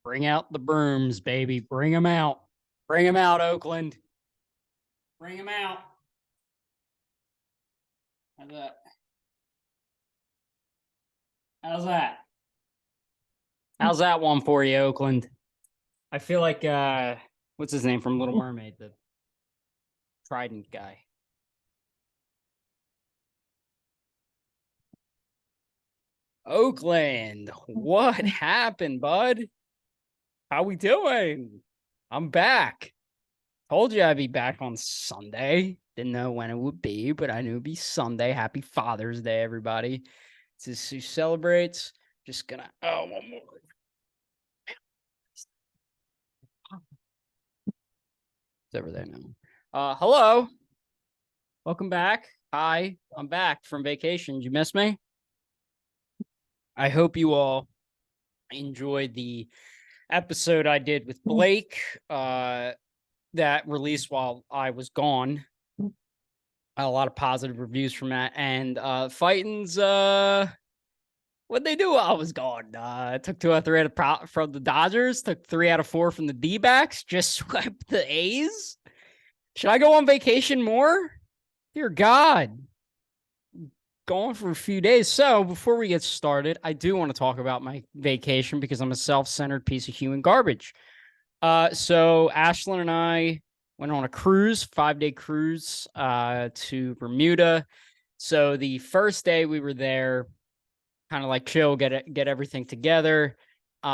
Bring out the brooms, baby. Bring them out. Bring them out, Oakland. Bring them out. How's that? How's that? How's that one for you, Oakland? I feel like what's his name from Little Mermaid, the Trident guy. Oakland, what happened, bud? How we doing? I'm back. Told you I'd be back on Sunday. Didn't know when it would be, but I knew it'd be Sunday. Happy Father's Day, everybody. This is who celebrates. Just gonna one more. It's over there now. Hello. Welcome back. Hi, I'm back from vacation. Did you miss me? I hope you all enjoyed the episode I did with Blake that released while I was gone. A lot of positive reviews from that. And Fightins, what'd they do while I was gone? Took 2 out of 3 from the Dodgers, took 3 out of 4 from the D-backs, just swept the A's. Should I go on vacation more? Dear God. Going for a few days. So before we get started, I do want to talk about my vacation because I'm a self-centered piece of human garbage. So Ashlyn and I went on a cruise, 5-day cruise, to Bermuda. So the first day we were there, kind of like chill, get everything together. We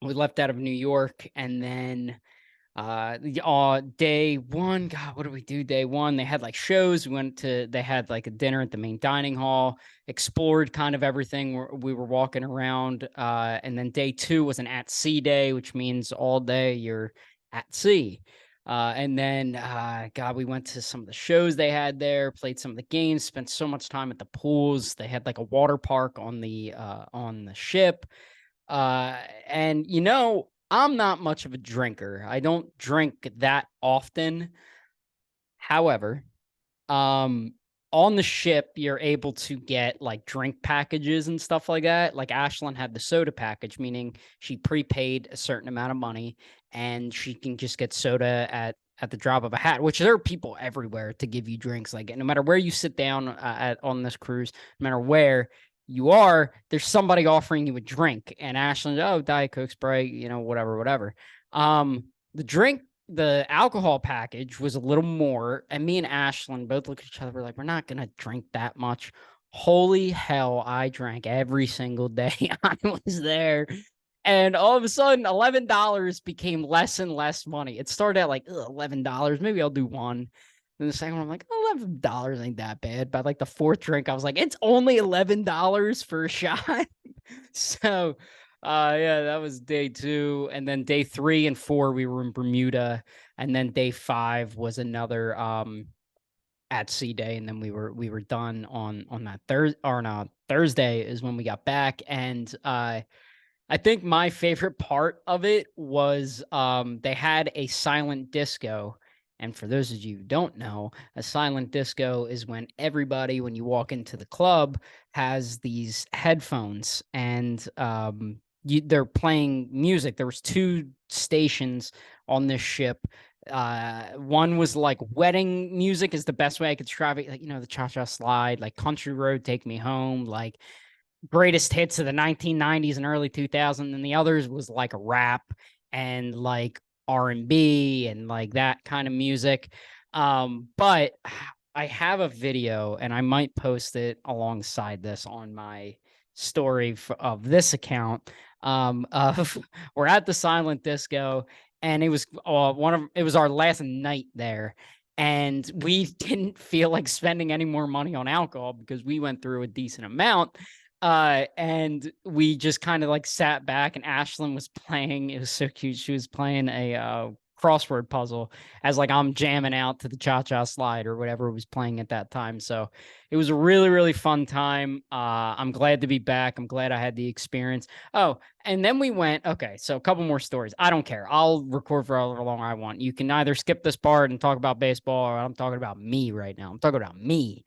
left out of New York, and then day one, God, what did we do? Day one, they had like shows. They had like a dinner at the main dining hall, explored kind of everything. We were walking around. And then day 2 was an at sea day, which means all day you're at sea. And then, God, we went to some of the shows they had there, played some of the games, spent so much time at the pools. They had like a water park on the ship. And I'm not much of a drinker. I don't drink that often. However, on the ship, you're able to get like drink packages and stuff like that. Like Ashlyn had the soda package, meaning she prepaid a certain amount of money and she can just get soda at the drop of a hat, which there are people everywhere to give you drinks. Like no matter where you sit down on this cruise, no matter where you are, there's somebody offering you a drink. And Ashlyn, oh, Diet Coke, Sprite, whatever. The alcohol package was a little more, and me and Ashlyn both looked at each other. We're like, we're not gonna drink that much. Holy hell, I drank every single day I was there. And all of a sudden, $11 became less and less money. It started at like $11. Maybe I'll do one. Then the second one, I'm like, $11 ain't that bad. By like the 4th drink, I was like, it's only $11 for a shot. So yeah, that was day 2. And then day 3 and 4, we were in Bermuda. And then day 5 was another at sea day. And then we were done on that Thursday is when we got back. And I think my favorite part of it was they had a silent disco. And for those of you who don't know, a silent disco is when everybody, when you walk into the club, has these headphones and they're playing music. There was 2 stations on this ship. One was like wedding music is the best way I could describe it. Like, the Cha-Cha Slide, like Country Road, Take Me Home, like greatest hits of the 1990s and early 2000s. And the others was like rap and like R&B and like that kind of music. But I have a video and I might post it alongside this on my story of this account. Of we're at the silent disco and it was it was our last night there. And we didn't feel like spending any more money on alcohol because we went through a decent amount. And we just kind of like sat back and Ashlyn was playing. It was so cute. She was playing a crossword puzzle as like I'm jamming out to the Cha-Cha Slide or whatever was playing at that time. So it was a really, really fun time. I'm glad to be back. I'm glad I had the experience. Oh, and then we went, okay, so a couple more stories. I don't care. I'll record for however long I want. You can either skip this part and talk about baseball or I'm talking about me right now. I'm talking about me.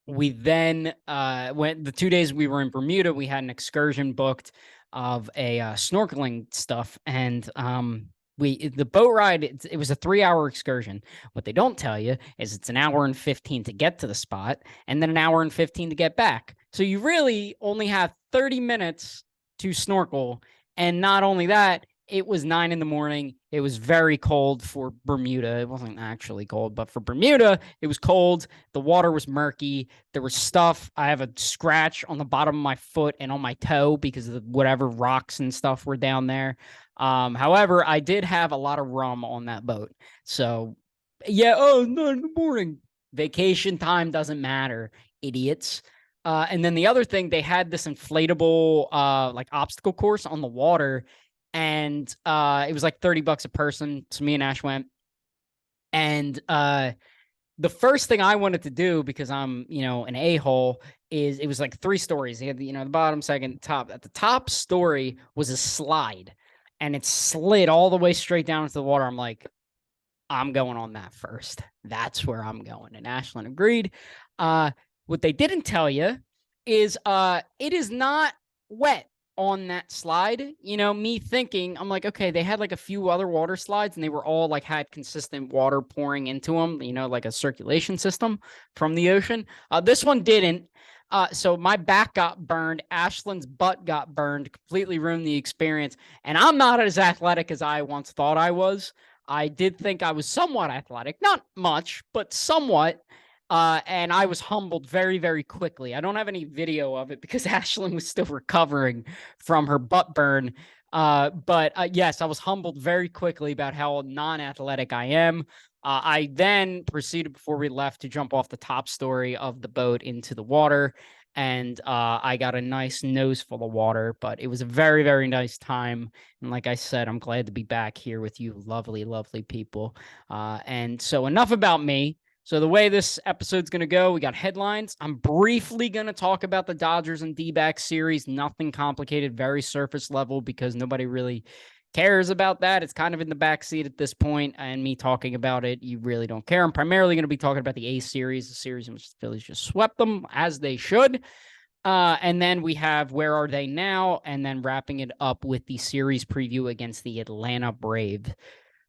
We then went the 2 days we were in Bermuda. We had an excursion booked of a snorkeling stuff, and the boat ride, it was a 3-hour excursion. What they don't tell you is it's an hour and 15 to get to the spot, and then an hour and 15 to get back. So you really only have 30 minutes to snorkel. And not only that, it was 9 in the morning. It was very cold for Bermuda. It wasn't actually cold, but for Bermuda, it was cold. The water was murky. There was stuff. I have a scratch on the bottom of my foot and on my toe because of whatever rocks and stuff were down there. However, I did have a lot of rum on that boat. So, yeah, 9 in the morning. Vacation time doesn't matter, idiots. And then the other thing, they had this inflatable like obstacle course on the water, and it was like $30 a person. So me and Ash went, and the first thing I wanted to do, because I'm, an a-hole, is it was like 3 stories. They had the bottom, second, top. At the top story was a slide, and it slid all the way straight down into the water. I'm like, I'm going on that first. That's where I'm going. And Ashlyn agreed. What they didn't tell you is it is not wet on that slide. Me thinking, I'm like, okay, they had like a few other water slides and they were all like had consistent water pouring into them, like a circulation system from the ocean. This one didn't. So my back got burned. Ashlyn's butt got burned, completely ruined the experience. And I'm not as athletic as I once thought I was. I did think I was somewhat athletic, not much, but somewhat. And I was humbled very, very quickly. I don't have any video of it because Ashlyn was still recovering from her butt burn. But yes, I was humbled very quickly about how non-athletic I am. I then proceeded, before we left, to jump off the top story of the boat into the water. And I got a nice nose full of water, but it was a very, very nice time. And like I said, I'm glad to be back here with you lovely, lovely people. And so enough about me. So the way this episode's going to go, we got headlines. I'm briefly going to talk about the Dodgers and D-backs series. Nothing complicated, very surface level, because nobody really cares about that. It's kind of in the backseat at this point, and me talking about it, you really don't care. I'm primarily going to be talking about the A series, the series in which the Phillies just swept them, as they should. And then we have Where Are They Now? And then wrapping it up with the series preview against the Atlanta Braves.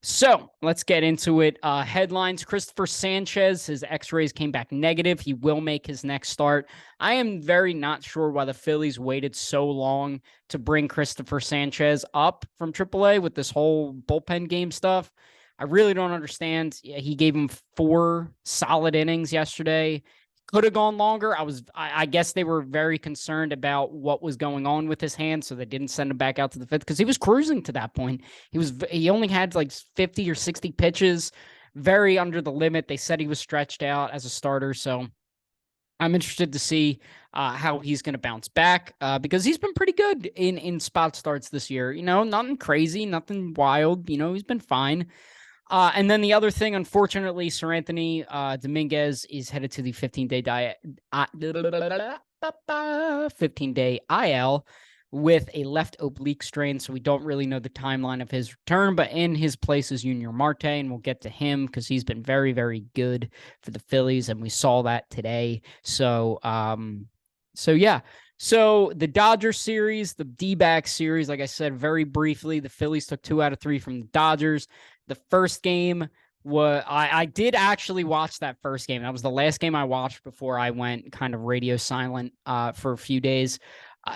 So let's get into it. Headlines: Christopher Sanchez, his x-rays came back negative. He will make his next start. I am very not sure why the Phillies waited so long to bring Christopher Sanchez up from AAA with this whole bullpen game stuff. I really don't understand. He gave him 4 solid innings yesterday. Could have gone longer. I guess they were very concerned about what was going on with his hand, so they didn't send him back out to the 5th, because he was cruising to that point. He only had like 50 or 60 pitches, very under the limit. They said he was stretched out as a starter, so I'm interested to see how he's going to bounce back, because he's been pretty good in spot starts this year. Nothing crazy, nothing wild. He's been fine. And then the other thing, unfortunately, Seranthony Dominguez is headed to the 15-day 15-day IL with a left oblique strain, so we don't really know the timeline of his return. But in his place is Junior Marte, and we'll get to him because he's been very, very good for the Phillies, and we saw that today. So yeah. So the Dodgers series, the D-backs series, like I said, very briefly, the Phillies took 2 out of 3 from the Dodgers. The first game was, I did actually watch that first game. That was the last game I watched before I went kind of radio silent for a few days.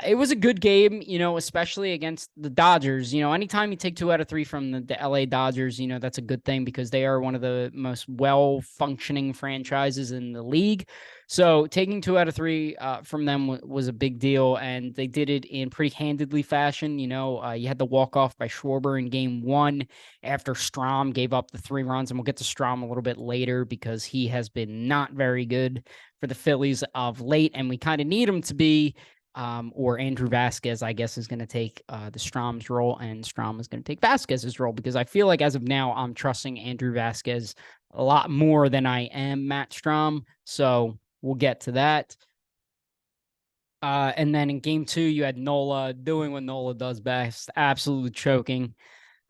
It was a good game, especially against the Dodgers. Anytime you take 2 out of 3 from the LA Dodgers, that's a good thing, because they are one of the most well-functioning franchises in the league. So taking 2 out of 3 from them was a big deal, and they did it in pretty handedly fashion. You had the walk-off by Schwarber in game 1 after Strom gave up the 3 runs, and we'll get to Strom a little bit later because he has been not very good for the Phillies of late, and we kind of need him to be. Or Andrew Vasquez, I guess, is going to take the Strom's role, and Strom is going to take Vasquez's role, because I feel like as of now, I'm trusting Andrew Vasquez a lot more than I am Matt Strom. So we'll get to that. And then in game 2, you had Nola doing what Nola does best, absolutely choking.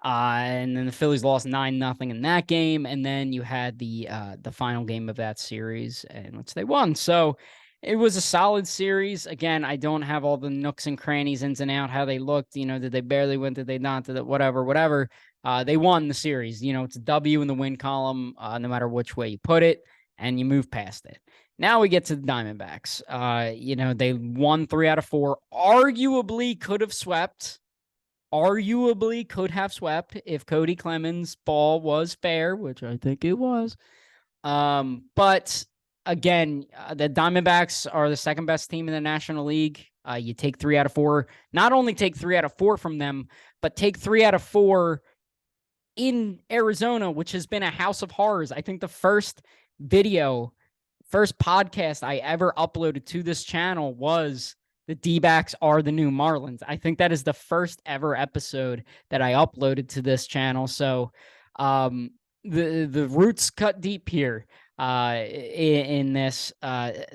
And then the Phillies lost 9-0 in that game. And then you had the final game of that series, in which they won. So It was a solid series. Again, I don't have all the nooks and crannies, ins and out, how they looked. Did they barely win? Did they not? Did it, whatever. They won the series. It's a W in the win column, no matter which way you put it, and you move past it. Now we get to the Diamondbacks. They won 3 out of 4. Arguably could have swept. Arguably could have swept if Cody Clemens' ball was fair, which I think it was. But again, the Diamondbacks are the second best team in the National League. You take 3 out of 4. Not only take 3 out of 4 from them, but take 3 out of 4 in Arizona, which has been a house of horrors. I think the first podcast I ever uploaded to this channel was the D-backs are the new Marlins. I think that is the first ever episode that I uploaded to this channel. So, the roots cut deep here in this.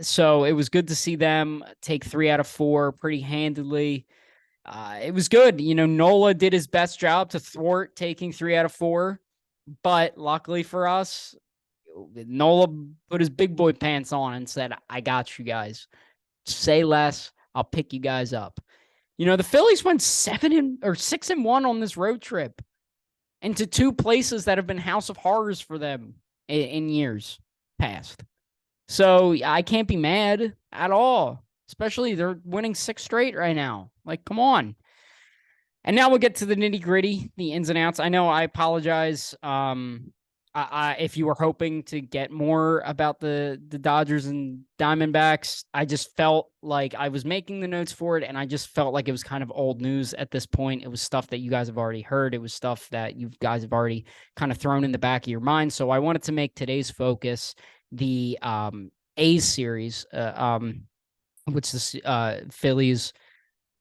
So it was good to see them take 3 out of 4 pretty handily. It was good. Nola did his best job to thwart taking 3 out of 4, but luckily for us, Nola put his big boy pants on and said, I got you guys. Say less. I'll pick you guys up. The Phillies went 6-1 on this road trip into 2 places that have been house of horrors for them in years past. So I can't be mad at all, especially they're winning 6 straight right now. Like, come on. And now we'll get to the nitty gritty, the ins and outs. I know I apologize. If you were hoping to get more about the Dodgers and Diamondbacks, I just felt like I was making the notes for it, and I just felt like it was kind of old news at this point. It was stuff that you guys have already heard. It was stuff that you guys have already kind of thrown in the back of your mind. So I wanted to make today's focus the A's series, which the Phillies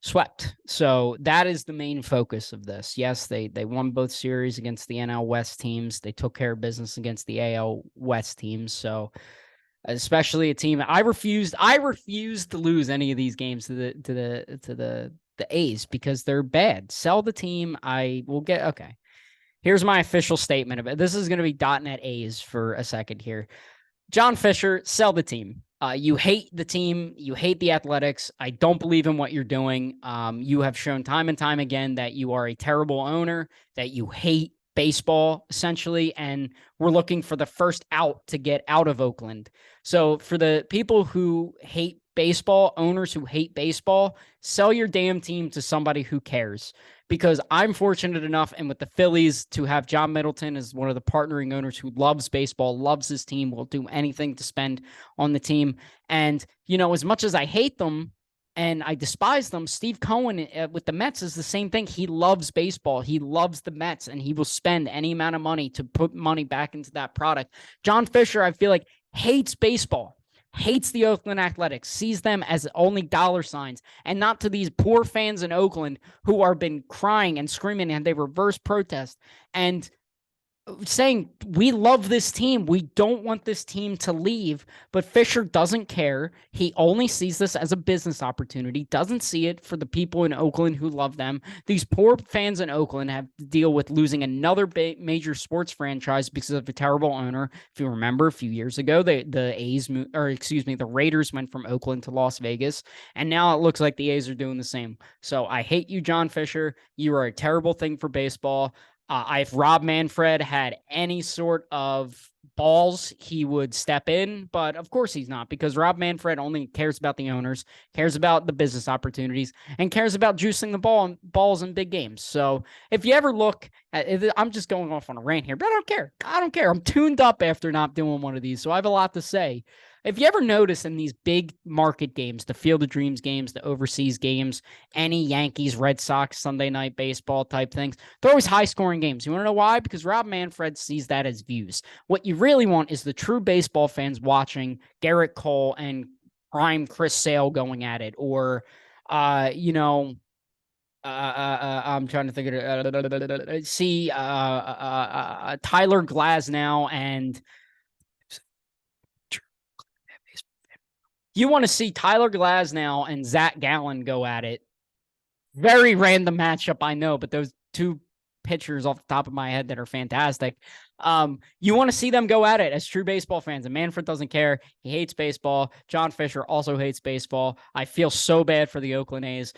swept. So that is the main focus of this. Yes, they won both series against the NL West teams. They took care of business against the AL West teams. So especially a team I refused to lose any of these games to the A's because they're bad. Sell the team. I will get okay. Here's my official statement of it. This is going to be .NET A's for a second here. John Fisher, sell the team. You hate the team. You hate the Athletics. I don't believe in what you're doing. You have shown time and time again that you are a terrible owner, that you hate baseball, essentially, and we're looking for the first out to get out of Oakland. So for the people who hate baseball, owners who hate baseball, sell your damn team to somebody who cares. Because I'm fortunate enough, and with the Phillies, to have John Middleton as one of the partnering owners who loves baseball, loves his team, will do anything to spend on the team. And, as much as I hate them and I despise them, Steve Cohen with the Mets is the same thing. He loves baseball. He loves the Mets, and he will spend any amount of money to put money back into that product. John Fisher, I feel like, hates baseball. Hates the Oakland Athletics, sees them as only dollar signs, and not to these poor fans in Oakland who are been crying and screaming, and they reverse protest and saying, we love this team. We don't want this team to leave. But Fisher doesn't care. He only sees this as a business opportunity, doesn't see it for the people in Oakland who love them. These poor fans in Oakland have to deal with losing another major sports franchise because of a terrible owner. If you remember, a few years ago, the Raiders went from Oakland to Las Vegas, and now it looks like the A's are doing the same. So I hate you, John Fisher. You are a terrible thing for baseball. If Rob Manfred had any sort of balls, he would step in, but of course he's not, because Rob Manfred only cares about the owners, cares about the business opportunities, and cares about juicing the balls in big games. So if you ever look at, I'm just going off on a rant here, but I don't care. I'm tuned up after not doing one of these, so I have a lot to say. If you ever notice in these big market games, the Field of Dreams games, the overseas games, any Yankees, Red Sox, Sunday night baseball type things, they're always high-scoring games. You want to know why? Because Rob Manfred sees that as views. What you really want is the true baseball fans watching Garrett Cole and prime Chris Sale going at it, or, I'm trying to think of it. See Tyler Glasnow and you want to see Tyler Glasnow and Zach Gallen go at it. Very random matchup, I know, but those two pitchers off the top of my head that are fantastic. You want to see them go at it as true baseball fans. And Manfred doesn't care. He hates baseball. John Fisher also hates baseball. I feel so bad for the Oakland A's.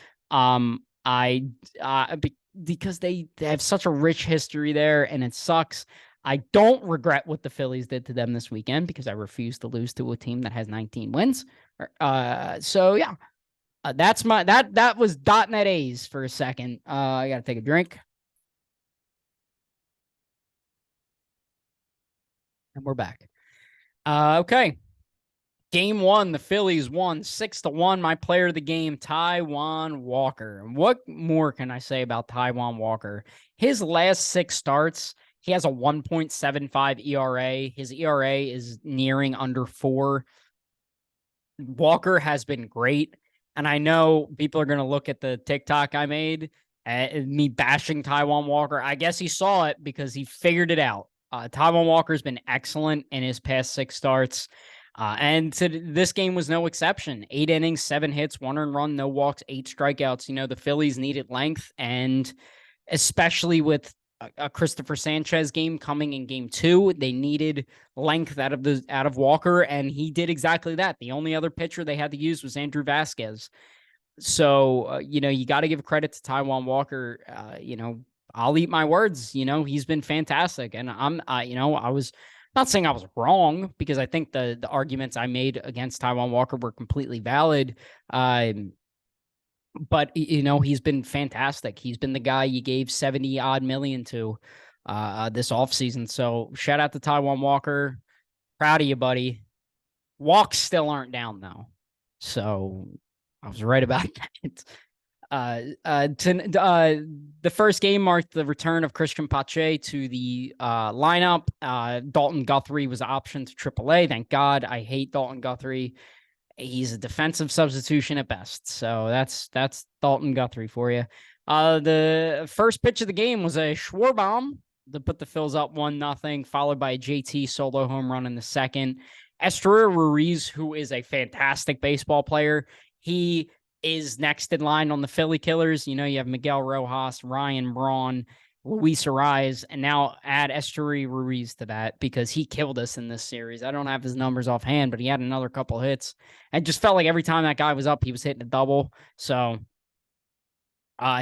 Because they have such a rich history there, and it sucks. I don't regret what the Phillies did to them this weekend because I refuse to lose to a team that has 19 wins. So yeah, that's my that was .NET A's for a second. I gotta take a drink, and we're back. Okay. Game 1, the Phillies won 6-1. My player of the game, Taijuan Walker. What more can I say about Taijuan Walker? His last 6 starts, he has a 1.75 ERA. His ERA is nearing under 4. Walker has been great. And I know people are going to look at the TikTok I made, me bashing Taijuan Walker. I guess he saw it because he figured it out. Taijuan Walker's been excellent in his past 6 starts. And this game was no exception. 8 innings, 7 hits, 1 earned run, no walks, 8 strikeouts. You know, the Phillies needed length, and especially with a Christopher Sanchez game coming in game 2, they needed length out of Walker, and he did exactly that. The only other pitcher they had to use was Andrew Vasquez. So, you know, you got to give credit to Taijuan Walker. You know, I'll eat my words. You know, he's been fantastic. And I was not saying I was wrong, because I think the arguments I made against Taijuan Walker were completely valid. But, you know, he's been fantastic. He's been the guy you gave 70 odd million to this offseason. So shout out to Taijuan Walker. Proud of you, buddy. Walks still aren't down, though. So I was right about that. The first game marked the return of Christian Pache to the lineup. Dalton Guthrie was optioned to AAA. Thank God. I hate Dalton Guthrie. He's a defensive substitution at best. So that's Dalton Guthrie for you. The first pitch of the game was a Schwarbaum to put the Phils up 1-0, followed by a JT solo home run in the second. Esteury Ruiz, who is a fantastic baseball player, he is next in line on the Philly killers. You know, you have Miguel Rojas, Ryan Braun, Luis Ariz, and now add Esteury Ruiz to that because he killed us in this series. I don't have his numbers offhand, but he had another couple hits. And just felt like every time that guy was up, he was hitting a double. So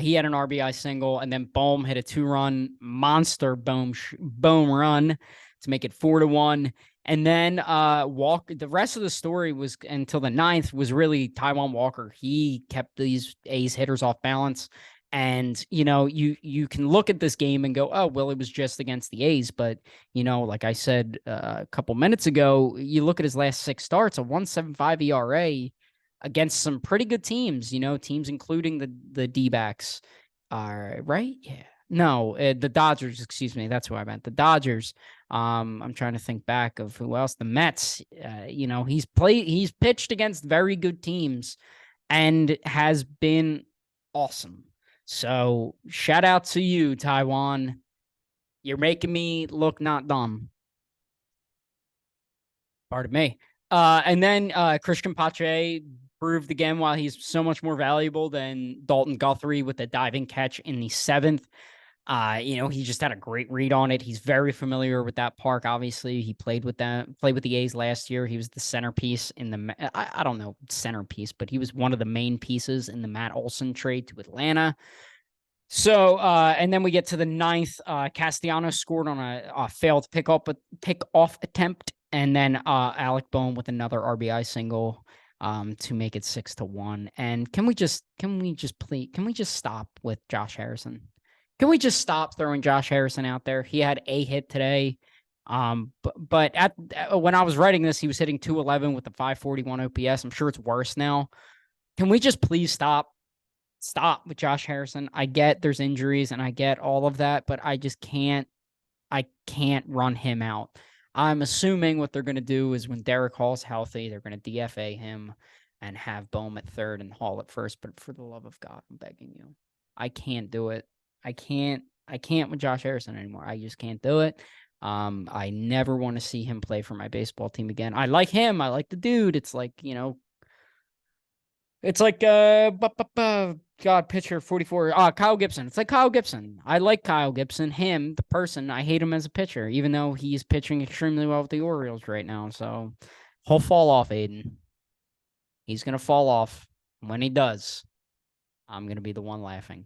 he had an RBI single, and then Bohm hit a 2-run monster Bohm run to make it 4-1. And then the rest of the story was until the 9th was really Taijuan Walker. He kept these A's hitters off balance. And, you know, you can look at this game and go, oh, well, it was just against the A's. But, you know, like I said a couple minutes ago, you look at his last 6 starts, a 1.75 ERA against some pretty good teams, you know, teams including the D-backs. Right? Yeah. No, the Dodgers, excuse me. That's who I meant. The Dodgers. I'm trying to think back of who else. The Mets. You know, he's pitched against very good teams and has been awesome. So shout out to you, Taijuan. You're making me look not dumb. Pardon me. And then Christian Pache proved again why he's so much more valuable than Dalton Guthrie with the diving catch in the 7th. You know, he just had a great read on it. He's very familiar with that park. Obviously, he played with the A's last year. He was the centerpiece in the, I don't know, centerpiece, but he was one of the main pieces in the Matt Olson trade to Atlanta. So, and then we get to the 9th. Castellanos scored on a failed pick-off attempt, and then Alec Bohm with another RBI single to make it 6-1. And can we just stop with Josh Harrison? Can we just stop throwing Josh Harrison out there? He had a hit today. But when I was writing this, he was hitting 211 with a 541 OPS. I'm sure it's worse now. Can we just please stop with Josh Harrison? I get there's injuries and I get all of that, but I just can't run him out. I'm assuming what they're going to do is when Derek Hall's healthy, they're going to DFA him and have Bohm at third and Hall at first. But for the love of God, I'm begging you, I can't do it. I can't with Josh Harrison anymore. I just can't do it. I never want to see him play for my baseball team again. I like him. I like the dude. It's like, you know, it's like God, pitcher 44. Kyle Gibson. It's like Kyle Gibson. I like Kyle Gibson. Him, the person, I hate him as a pitcher, even though he's pitching extremely well with the Orioles right now. So he'll fall off, Aiden. He's going to fall off. When he does, I'm going to be the one laughing.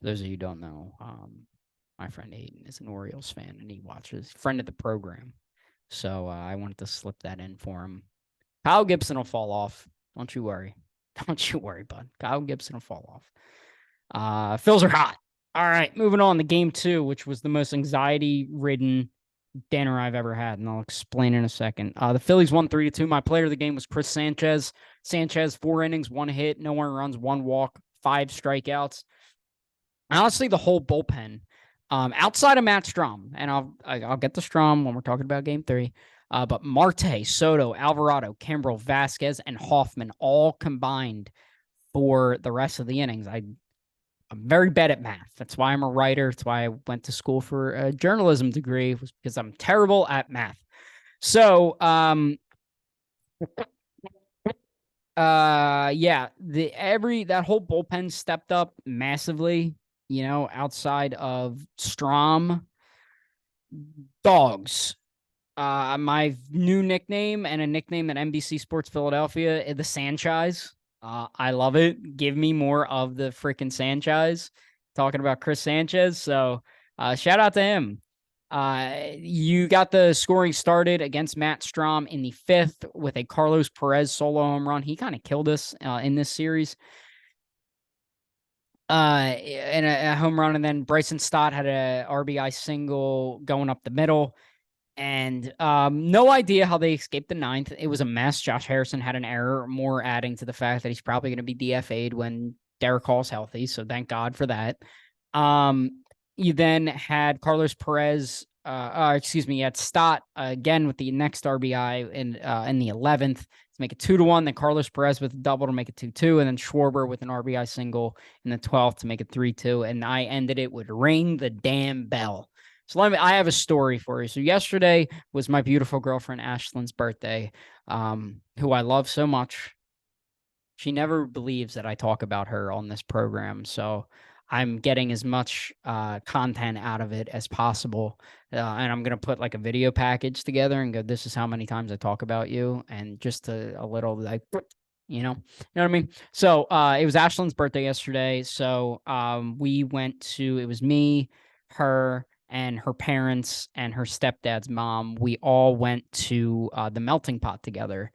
For those of you who don't know, my friend Aiden is an Orioles fan, and he watches, friend of the program. So I wanted to slip that in for him. Kyle Gibson will fall off. Don't you worry. Don't you worry, bud. Kyle Gibson will fall off. Phils are hot. All right, moving on to game 2, which was the most anxiety-ridden dinner I've ever had, and I'll explain in a second. The Phillies won 3-2. My player of the game was Chris Sanchez. Sanchez, 4 innings, 1 hit, no earned runs, 1 walk, 5 strikeouts. Honestly, the whole bullpen, outside of Matt Strom, and I'll get to Strom when we're talking about game 3. But Marte, Soto, Alvarado, Kimbrel, Vasquez, and Hoffman all combined for the rest of the innings. I'm very bad at math. That's why I'm a writer. That's why I went to school for a journalism degree, was because I'm terrible at math. So, yeah, that whole bullpen stepped up massively, outside of Strom. Dogs. My new nickname and a nickname at NBC Sports Philadelphia is the Sanchez. I love it. Give me more of the freaking Sanchez. Talking about Chris Sanchez. So shout out to him. You got the scoring started against Matt Strom in the 5th with a Carlos Perez solo home run. He kind of killed us in this series. In a home run, and then Bryson Stott had a RBI single going up the middle. And no idea how they escaped the 9th. It was a mess. Josh Harrison had an error, more adding to the fact that he's probably going to be DFA'd when Derek Hall's healthy. So thank God for that. You then had Carlos Perez, you had Stott again with the next RBI in the 11th to make it 2-1. Then Carlos Perez with a double to make it 2-2, and then Schwarber with an RBI single in the 12th to make it 3-2. And I ended it with "Ring the Damn Bell." So I have a story for you. So yesterday was my beautiful girlfriend Ashlyn's birthday, who I love so much. She never believes that I talk about her on this program, so I'm getting as much content out of it as possible. And I'm going to put like a video package together and go, this is how many times I talk about you. And just a little like, you know what I mean? So it was Ashlyn's birthday yesterday. So it was me, her, and her parents and her stepdad's mom. We all went to the Melting Pot together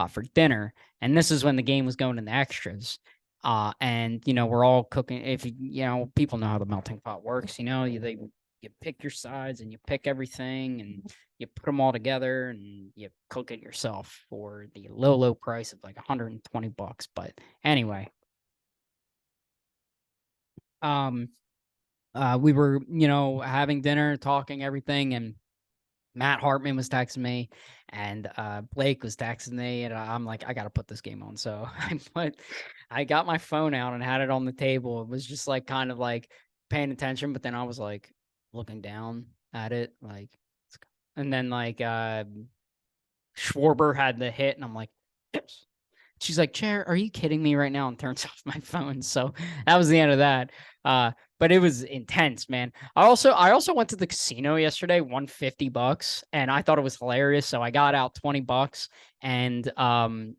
for dinner. And this is when the game was going in the extras. And we're all cooking. If people know how the Melting Pot works, you pick your sides and you pick everything and you put them all together and you cook it yourself for the low price of like $120. But anyway, we were, having dinner, talking everything, and Matt Hartman was texting me, and Blake was texting me, and I'm like, I gotta put this game on. So I got my phone out and had it on the table. It was just like kind of like paying attention, but then I was like looking down at it, like, and then like Schwarber had the hit, and I'm like, yes. She's like, Chair, are you kidding me right now? And turns off my phone. So that was the end of that. But it was intense, man. I also went to the casino yesterday, won $50, and I thought it was hilarious. So I got out $20 and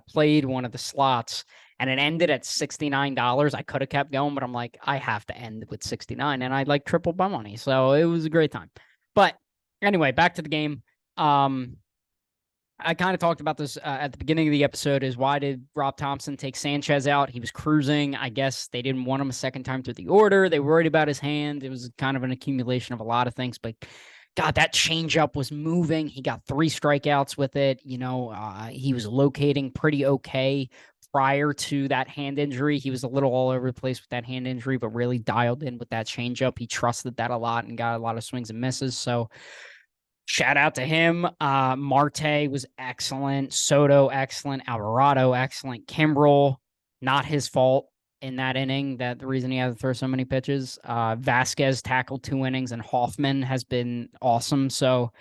played one of the slots, and it ended at $69. I could have kept going, but I'm like, I have to end with 69, and I like tripled my money. So it was a great time. But anyway, back to the game. I kind of talked about this at the beginning of the episode, is why did Rob Thompson take Sanchez out? He was cruising. I guess they didn't want him a second time through the order. They were worried about his hand. It was kind of an accumulation of a lot of things, but God, that changeup was moving. He got 3 strikeouts with it. He was locating pretty okay prior to that hand injury. He was a little all over the place with that hand injury, but really dialed in with that changeup. He trusted that a lot and got a lot of swings and misses. So shout out to him. Marte was excellent. Soto, excellent. Alvarado, excellent. Kimbrel, not his fault in that inning. That the reason he had to throw so many pitches. Vasquez tackled 2 innings, and Hoffman has been awesome. So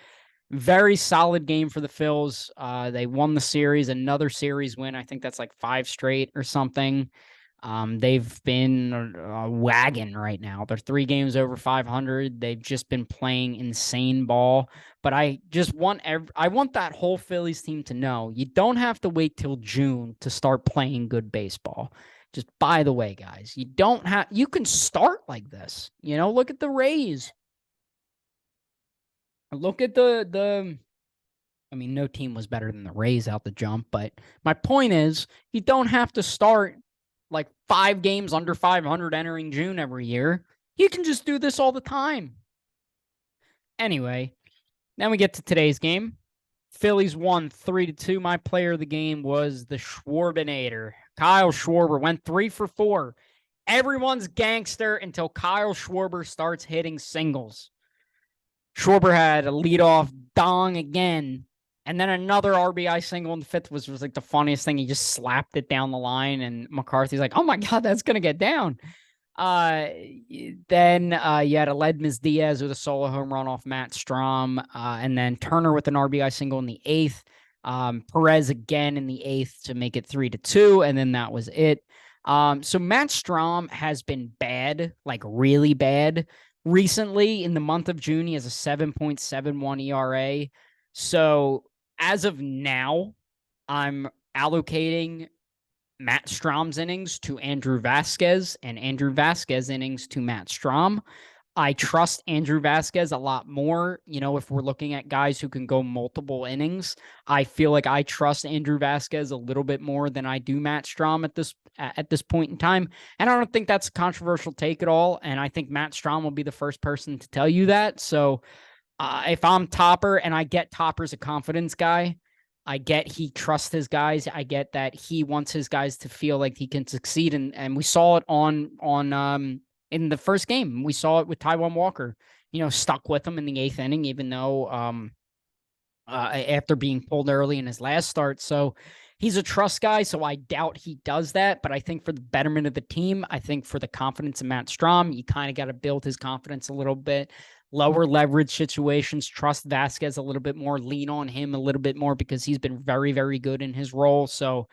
Very solid game for the Phils. They won the series, another series win. I think that's like 5 straight or something. They've been a wagon right now. They're 3 games over 500. They've just been playing insane ball. But I just want I want that whole Phillies team to know you don't have to wait till June to start playing good baseball. Just by the way, guys, you can start like this. Look at the Rays. Look at the I mean, no team was better than the Rays out the jump, but my point is you don't have to start like 5 games under 500 entering June every year. You can just do this all the time. Anyway, then we get to today's game. Phillies won 3-2. My player of the game was the Schwarbinator. Kyle Schwarber went 3 for 4. Everyone's gangster until Kyle Schwarber starts hitting singles. Schwarber had a leadoff dong again, and then another RBI single in the 5th was like the funniest thing. He just slapped it down the line, and McCarthy's like, "Oh my God, that's gonna get down." Then you had Aledmys Diaz with a solo home run off Matt Strahm, and then Turner with an RBI single in the 8th. Perez again in the 8th to make it 3-2, and then that was it. So Matt Strahm has been bad, like really bad. Recently, in the month of June, he has a 7.71 ERA. So as of now, I'm allocating Matt Strahm's innings to Andrew Vasquez and Andrew Vasquez innings to Matt Strahm. I trust Andrew Vasquez a lot more. If we're looking at guys who can go multiple innings, I feel like I trust Andrew Vasquez a little bit more than I do Matt Strahm at this point in time. And I don't think that's a controversial take at all. And I think Matt Strahm will be the first person to tell you that. So if I'm Topper, and I get Topper's a confidence guy, I get he trusts his guys. I get that he wants his guys to feel like he can succeed. And we saw it on in the first game. We saw it with Taijuan Walker, stuck with him in the 8th inning, even though after being pulled early in his last start. So he's a trust guy, so I doubt he does that. But I think for the betterment of the team, I think for the confidence of Matt Strahm, you kind of got to build his confidence a little bit. Lower leverage situations, trust Vasquez a little bit more, lean on him a little bit more because he's been very, very good in his role. So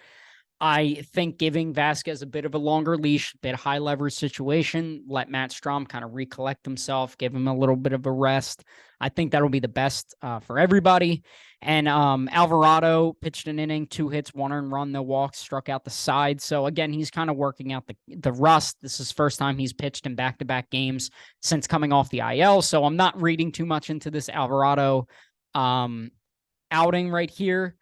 I think giving Vasquez a bit of a longer leash, a bit high leverage situation, let Matt Strahm kind of recollect himself, give him a little bit of a rest. I think that'll be the best for everybody. And Alvarado pitched an inning, 2 hits, 1 earned run, no walks, struck out the side. So again, he's kind of working out the rust. This is first time he's pitched in back-to-back games since coming off the IL. So I'm not reading too much into this Alvarado outing right here.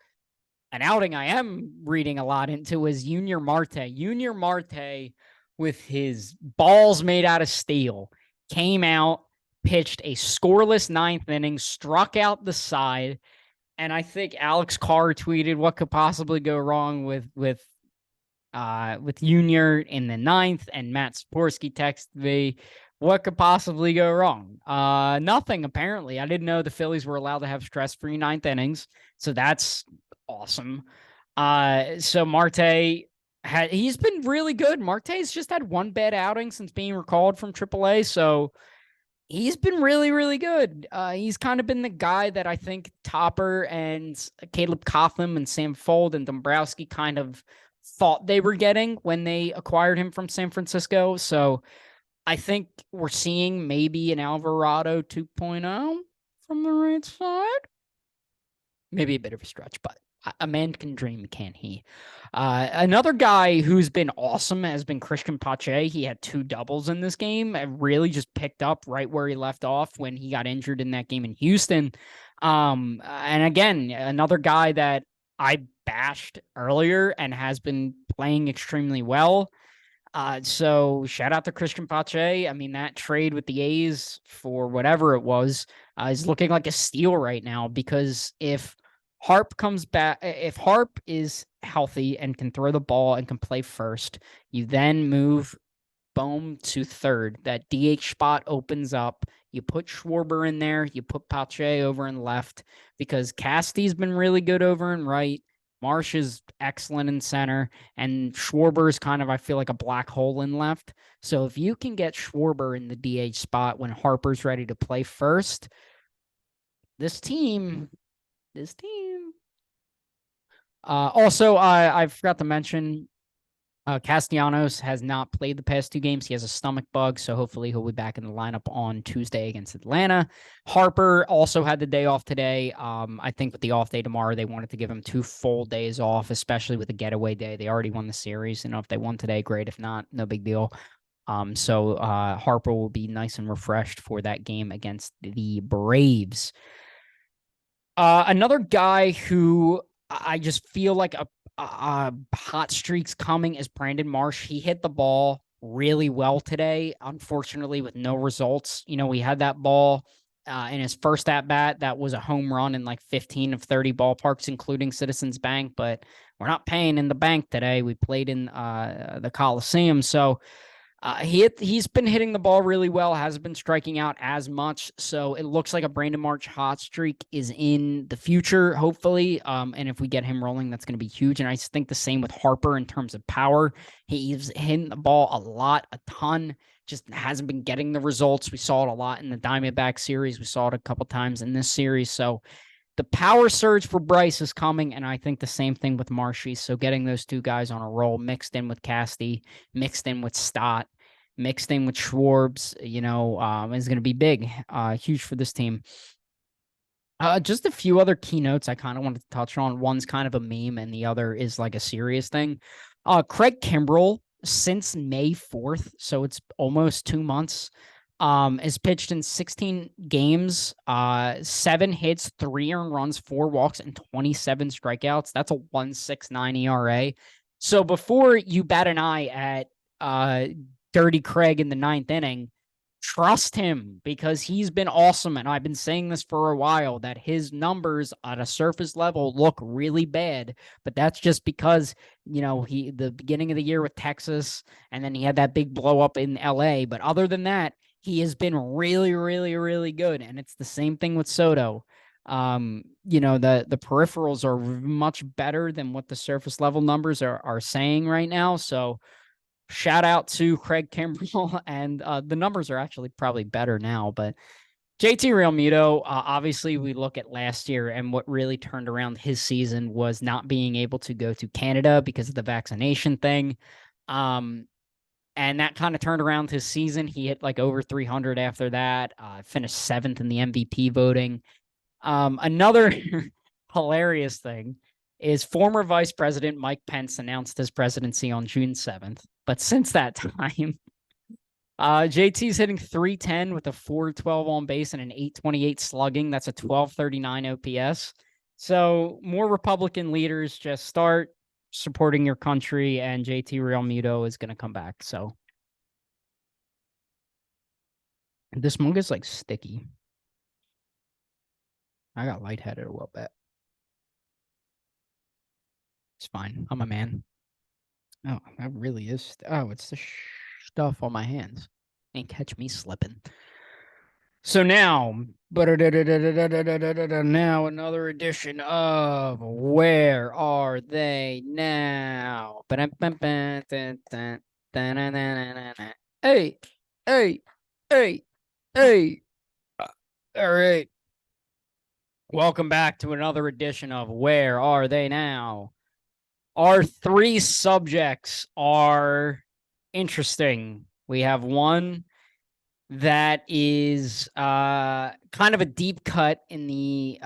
An outing I am reading a lot into is Junior Marte. Junior Marte, with his balls made out of steel, came out, pitched a scoreless 9th inning, struck out the side, and I think Alex Carr tweeted, "What could possibly go wrong with Junior in the 9th?" And Matt Saporsky texted me, "What could possibly go wrong?" Nothing, apparently. I didn't know the Phillies were allowed to have stress-free 9th innings, so that's awesome. So Marte he's been really good. Marte's just had 1 bad outing since being recalled from AAA, so he's been really, really good. He's kind of been the guy that I think Topper and Caleb Cotham and Sam Fold and Dombrowski kind of thought they were getting when they acquired him from San Francisco. So I think we're seeing maybe an Alvarado 2.0 from the right side. Maybe a bit of a stretch, but a man can dream, can't he? Another guy who's been awesome has been Christian Pache. He had 2 doubles in this game and really just picked up right where he left off when he got injured in that game in Houston. And again, another guy that I bashed earlier and has been playing extremely well. So shout out to Christian Pache. I mean, that trade with the A's for whatever it was is looking like a steal right now, because if Harp comes back, if Harp is healthy and can throw the ball and can play first, you then move Bohm to third. That DH spot opens up. You put Schwarber in there. You put Pache over in left, because Casty's been really good over in right. Marsh is excellent in center, and Schwarber is kind of, I feel like, a black hole in left. So if you can get Schwarber in the DH spot when Harper's ready to play first, this team. Also, I forgot to mention, Castellanos has not played the past 2 games. He has a stomach bug, so hopefully he'll be back in the lineup on Tuesday against Atlanta. Harper also had the day off today. I think with the off day tomorrow, they wanted to give him 2 full days off, especially with the getaway day. They already won the series. If they won today, great. If not, no big deal. So Harper will be nice and refreshed for that game against the Braves. Another guy who I just feel like a hot streaks coming is Brandon Marsh. He hit the ball really well today, unfortunately, with no results. We had that ball in his first at bat. That was a home run in like 15 of 30 ballparks, including Citizens Bank. But we're not paying in the bank today. We played in the Coliseum. So he's been hitting the ball really well, hasn't been striking out as much. So it looks like a Brandon Marsh hot streak is in the future, hopefully. And if we get him rolling, that's going to be huge. And I think the same with Harper in terms of power. He's hitting the ball a ton. Just hasn't been getting the results. We saw it a lot in the Diamondback series. We saw it a couple times in this series. So the power surge for Bryce is coming, and I think the same thing with Marshy. So getting those 2 guys on a roll, mixed in with Casty, mixed in with Stott, mixed in with Schwartz, is going to be big, huge for this team. Just a few other keynotes I kind of wanted to touch on. One's kind of a meme, and the other is like a serious thing. Craig Kimbrell, since May 4th, so it's almost 2 months, is pitched in 16 games, 7 hits, 3 earned runs, 4 walks, and 27 strikeouts. That's a 1.69 ERA. So before you bat an eye at Dirty Craig in the 9th inning, trust him because he's been awesome. And I've been saying this for a while that his numbers on a surface level look really bad, but that's just because, the beginning of the year with Texas, and then he had that big blow up in LA. But other than that, he has been really, really, really good. And it's the same thing with Soto. The peripherals are much better than what the surface level numbers are saying right now. So shout out to Craig Kimbrell, and the numbers are actually probably better now. But JT Realmuto, obviously, we look at last year, and what really turned around his season was not being able to go to Canada because of the vaccination thing. And that kind of turned around his season. He hit like over 300 after that, finished 7th in the MVP voting. Another hilarious thing is former Vice President Mike Pence announced his presidency on June 7th. But since that time, JT's hitting 310 with a 412 on base and an 828 slugging. That's a 1239 OPS. So more Republican leaders just start supporting your country, and JT Realmuto is going to come back. So this mug is like sticky. I got lightheaded a little bit. It's fine. I'm a man. Oh, that really is. Oh, it's the stuff on my hands. Ain't catch me slipping. So now, now another edition of Where Are They Now? Hey, hey, hey, hey. All right. Welcome back to another edition of Where Are They Now? Our 3 subjects are interesting. We have one that is kind of a deep cut in the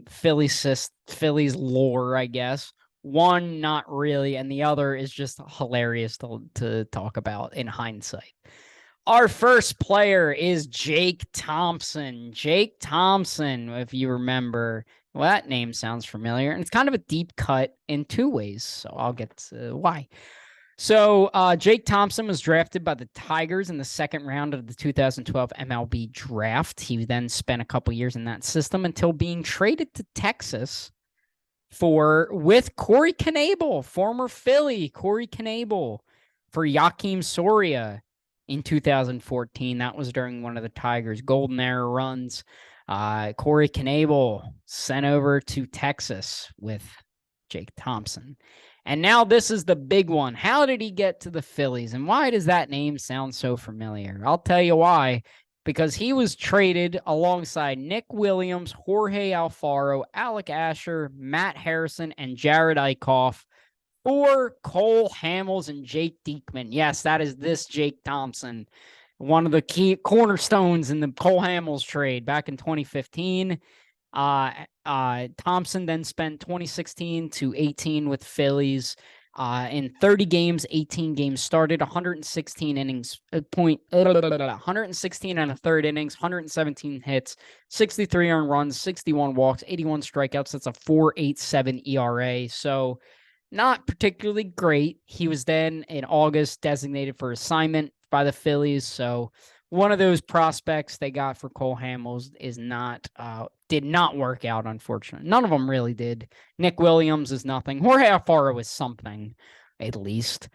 Phillies lore, I guess. One, not really, and the other is just hilarious to talk about in hindsight. Our first player is Jake Thompson. Jake Thompson, if you remember, well, that name sounds familiar, and it's kind of a deep cut in 2 ways, so I'll get to why. So Jake Thompson was drafted by the Tigers in the 2nd round of the 2012 MLB draft. He then spent a couple years in that system until being traded to Texas with Corey Knebel, former Philly Corey Knebel, for Joakim Soria in 2014. That was during one of the Tigers' golden era runs. Corey Knebel sent over to Texas with Jake Thompson. And now this is the big one. How did he get to the Phillies? And why does that name sound so familiar? I'll tell you why. because he was traded alongside Nick Williams, Jorge Alfaro, Alec Asher, Matt Harrison, and Jared Eichhoff for Cole Hamels and Jake Diekman. Yes, that is this Jake Thompson, one of the key cornerstones in the Cole Hamels trade back in 2015. Thompson then spent 2016 to 18 with Phillies. In 30 games, 18 games started, 116 innings, 116 and a third innings, 117 hits, 63 earned runs, 61 walks, 81 strikeouts. That's a 4.87 ERA. So not particularly great. He was then in August designated for assignment by the Phillies. So one of those prospects they got for Cole Hamels did not work out, unfortunately. None of them really did. Nick Williams is nothing. Jorge Alfaro is something, at least.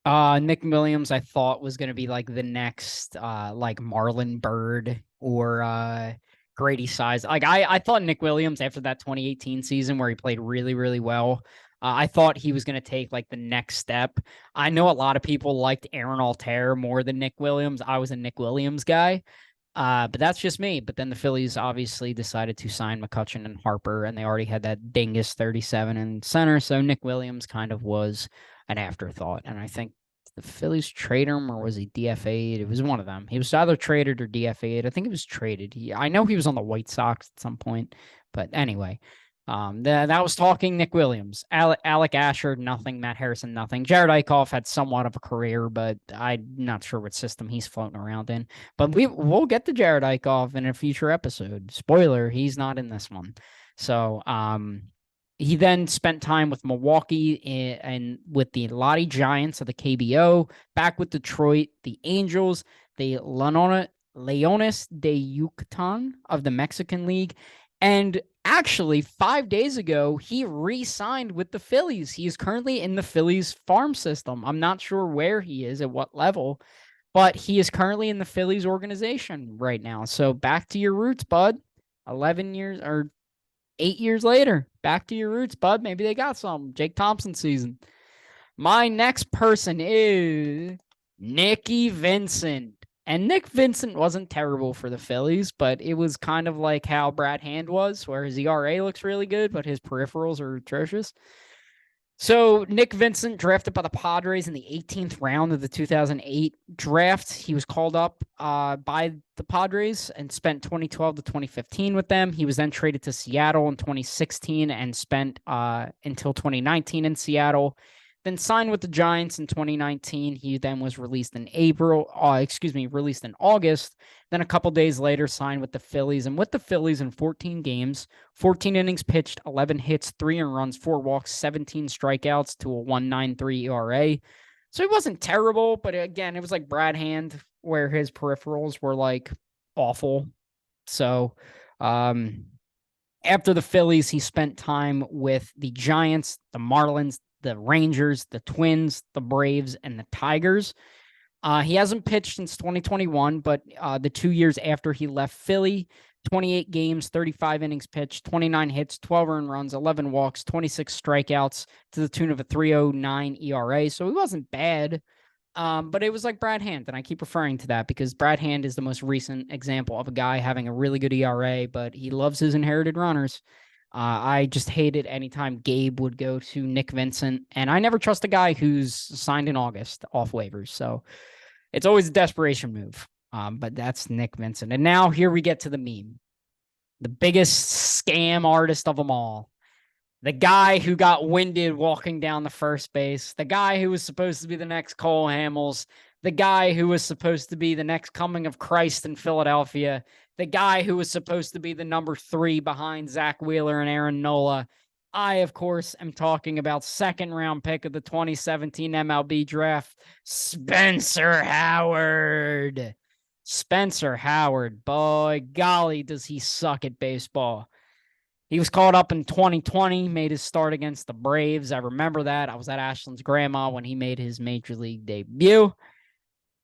Nick Williams, I thought, was going to be like the next like Marlon Byrd or Grady Size. Like I thought Nick Williams, after that 2018 season where he played really, really well, I thought he was going to take like the next step. I know a lot of people liked Aaron Altair more than Nick Williams. I was a Nick Williams guy. But that's just me. But then the Phillies obviously decided to sign McCutchen and Harper, and they already had that dingus 37 in center. So Nick Williams kind of was an afterthought. And I think the Phillies traded him, or was he DFA'd? It was one of them. He was either traded or DFA'd. I think it was traded. I know he was on the White Sox at some point. But anyway, that was talking Nick Williams. Alec Asher, nothing. Matt Harrison, nothing. Jared Eichhoff had somewhat of a career, but I'm not sure what system he's floating around in. But we'll get to Jared Eichhoff in a future episode. Spoiler, he's not in this one. So he then spent time with Milwaukee and with the Lottie Giants of the KBO, back with Detroit, the Angels, the Leones de Yucatan of the Mexican League, and actually, 5 days ago, he re-signed with the Phillies. He is currently in the Phillies farm system. I'm not sure where he is, at what level, but he is currently in the Phillies organization right now. So back to your roots, bud. 11 years or 8 years later, back to your roots, bud. Maybe they got some. Jake Thompson season. My next person is Nicky Vincent. And Nick Vincent wasn't terrible for the Phillies, but it was kind of like how Brad Hand was, where his ERA looks really good, but his peripherals are atrocious. So Nick Vincent, drafted by the Padres in the 18th round of the 2008 draft. He was called up by the Padres and spent 2012 to 2015 with them. He was then traded to Seattle in 2016 and spent until 2019 in Seattle. Then signed with the Giants in 2019. He then was released in released in August. Then a couple days later, signed with the Phillies. And with the Phillies in 14 games, 14 innings pitched, 11 hits, 3 earned runs, 4 walks, 17 strikeouts to a 1.93 ERA. So he wasn't terrible, but again, it was like Brad Hand, where his peripherals were like awful. So after the Phillies, he spent time with the Giants, the Marlins, the Rangers, the Twins, the Braves, and the Tigers. He hasn't pitched since 2021, but the 2 years after he left Philly, 28 games, 35 innings pitched, 29 hits, 12 earned runs, 11 walks, 26 strikeouts to the tune of a 3.09 ERA. So he wasn't bad, but it was like Brad Hand, and I keep referring to that because Brad Hand is the most recent example of a guy having a really good ERA, but he loves his inherited runners. I just hated anytime Gabe would go to Nick Vincent, and I never trust a guy who's signed in August off waivers. So it's always a desperation move. But that's Nick Vincent. And now here we get to the meme. The biggest scam artist of them all. The guy who got winded walking down the first base. The guy who was supposed to be the next Cole Hamels. The guy who was supposed to be the next coming of Christ in Philadelphia. The guy who was supposed to be the number 3 behind Zach Wheeler and Aaron Nola. I, of course, am talking about second-round pick of the 2017 MLB draft, Spencer Howard. Spencer Howard, boy, golly, does he suck at baseball. He was called up in 2020, made his start against the Braves. I remember that. I was at Ashland's grandma when he made his major league debut.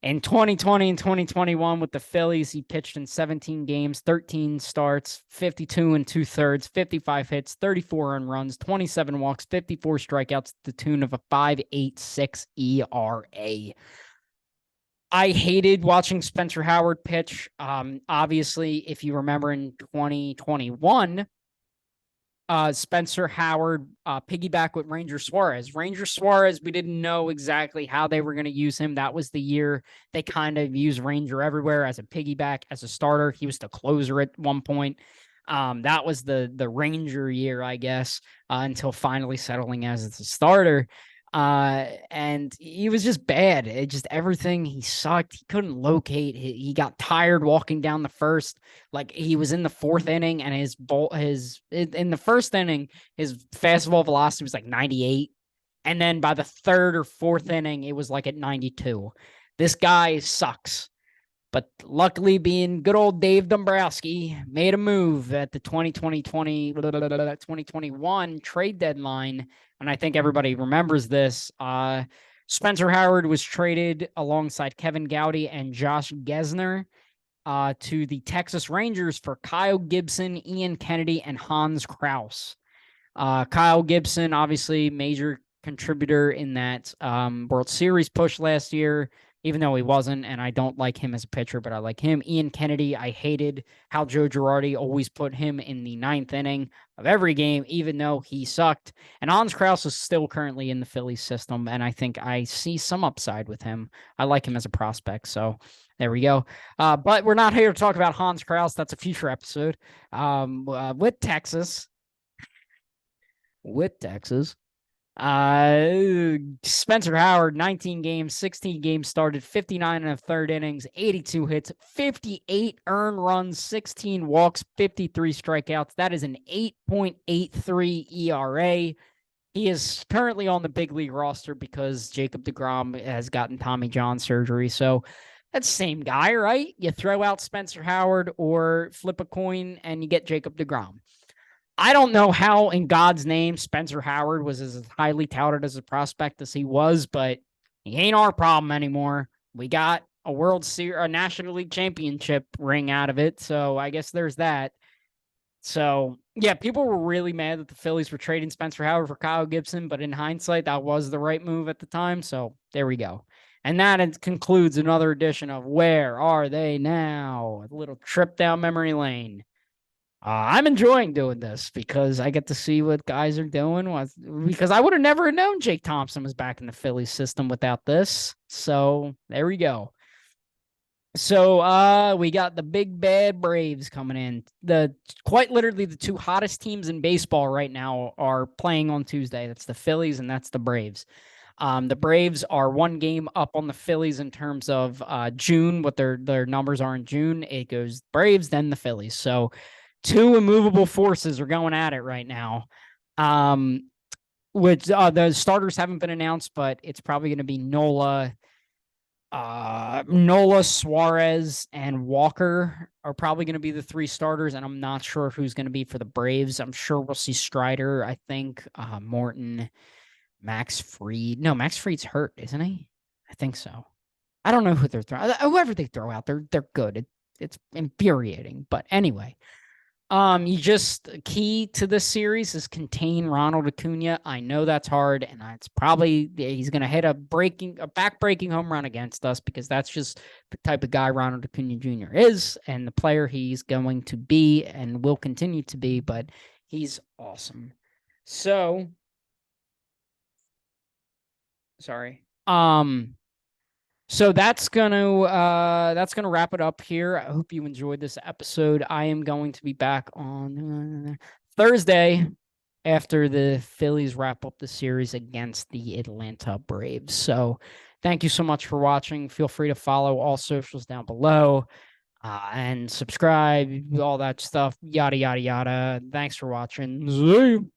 In 2020 and 2021 with the Phillies, he pitched in 17 games, 13 starts, 52 and 2/3, 55 hits, 34 earned runs, 27 walks, 54 strikeouts to the tune of a 5.86 ERA. I hated watching Spencer Howard pitch. Obviously, if you remember in 2021, Spencer Howard piggyback with Ranger Suarez. Ranger Suarez, we didn't know exactly how they were going to use him. That was the year they kind of used Ranger everywhere as a piggyback, as a starter. He was the closer at one point. That was the Ranger year, I guess, until finally settling as a starter. And he was just bad. It just everything. He sucked. He couldn't locate. He got tired walking down the first. Like he was in the fourth inning, and in the first inning, his fastball velocity was like 98, and then by the third or fourth inning, it was like at 92. This guy sucks. But luckily, being good old Dave Dombrowski made a move at the 2021 trade deadline. And I think everybody remembers this. Spencer Howard was traded alongside Kevin Gowdy and Josh Gesner to the Texas Rangers for Kyle Gibson, Ian Kennedy, and Hans Kraus. Kyle Gibson, obviously, major contributor in that World Series push last year, even though he wasn't, and I don't like him as a pitcher, but I like him. Ian Kennedy, I hated how Joe Girardi always put him in the ninth inning of every game, even though he sucked. And Hans Kraus is still currently in the Phillies system, and I think I see some upside with him. I like him as a prospect, so there we go. But we're not here to talk about Hans Kraus. That's a future episode with Texas. With Texas. Spencer Howard, 19 games, 16 games started, 59 and a third innings, 82 hits, 58 earned runs, 16 walks, 53 strikeouts. That is an 8.83 ERA. He is currently on the big league roster because Jacob deGrom has gotten Tommy John surgery. So that's the same guy, right? You throw out Spencer Howard or flip a coin and you get Jacob deGrom. I don't know how in God's name Spencer Howard was as highly touted as a prospect as he was, but he ain't our problem anymore. We got a World Series, a National League Championship ring out of it, so I guess there's that. So, yeah, people were really mad that the Phillies were trading Spencer Howard for Kyle Gibson, but in hindsight, that was the right move at the time, so there we go. And that concludes another edition of Where Are They Now? A little trip down memory lane. I'm enjoying doing this because I get to see what guys are doing. Because I would have never known Jake Thompson was back in the Phillies system without this. So there we go. So we got the big bad Braves coming in. Quite literally the two hottest teams in baseball right now are playing on Tuesday. That's the Phillies and that's the Braves. The Braves are one game up on the Phillies in terms of June, what their numbers are in June. It goes Braves, then the Phillies. So two immovable forces are going at it right now. Which the starters haven't been announced, but it's probably going to be Nola, Suarez, and Walker are probably going to be the three starters, and I'm not sure who's going to be for the Braves. I'm sure we'll see Strider, I think, Morton, Max Fried. No, Max Fried's hurt, isn't he? I think so. I don't know who they're throwing. Whoever they throw out, they're good. It's infuriating, but anyway. You just key to this series is contain Ronald Acuna. I know that's hard, and it's probably he's going to hit a back-breaking home run against us because that's just the type of guy Ronald Acuna Jr. is, and the player he's going to be and will continue to be. But he's awesome. So, sorry. So that's gonna wrap it up here. I hope you enjoyed this episode. I am going to be back on Thursday after the Phillies wrap up the series against the Atlanta Braves. So thank you so much for watching. Feel free to follow all socials down below and subscribe, all that stuff, yada, yada, yada. Thanks for watching. See you.